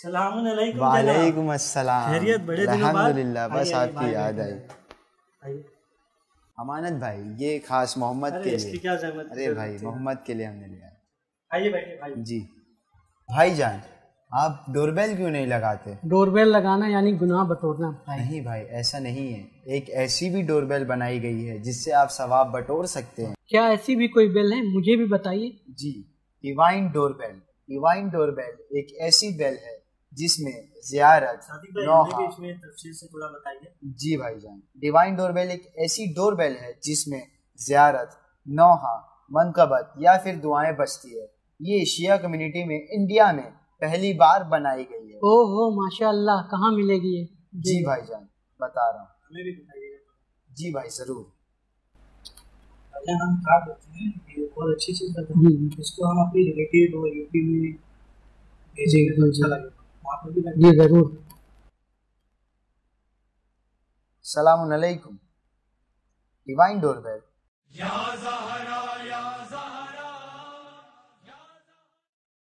सलाम अलैकुम जनाब। वालेकुम अस्सलाम। खैरियत, बड़े दिनों बाद। अल्हम्दुलिल्लाह, बस आइए, आपकी आइए, याद आइए, आई। आइए। अमानत भाई, ये खास मोहम्मद अरे के इसकी लिए। क्या जहमत। अरे भाई, मोहम्मद के लिए हमने लिया। आइए बैठिए भाई। जी भाईजान, आप डोरबेल क्यों नहीं लगाते? डोरबेल लगाना यानी गुनाह बटोरना भाई। नहीं भाई, ऐसा नहीं है। एक ऐसी भी डोरबेल बनाई गई है जिससे आप सवाब बटोर सकते हैं। क्या ऐसी भी कोई बेल है? मुझे भी बताइए। जी, डिवाइन डोरबेल। डिवाइन डोरबेल एक ऐसी बेल है जिसमें ज़ियारत, नौहा। इसमें तफसील से थोड़ा बताइए। जी भाईजान, डिवाइन डोरबेल एक ऐसी डोरबेल है जिसमें ज़ियारत, नौहा, मनकबत या फिर दुआएं बजती है। ये शिया कम्युनिटी में इंडिया में पहली बार बनाई गई है। ओहो माशाअल्लाह, कहाँ मिलेगी ये? जी भाईजान, बता रहा हूँ। हमें भी बताइएगा। जी भाई, जरूर। अच्छा, हम क्या करते हैं, ये बहुत अच्छी चीज़ बताते हैं। इसको हम अपनी रिलेटिव और यूपी में भेजेंगे तो अच्छा लगेगा। वहाँ पर भी जी जरूर। सलामुन अलैकुम। Divine doorbell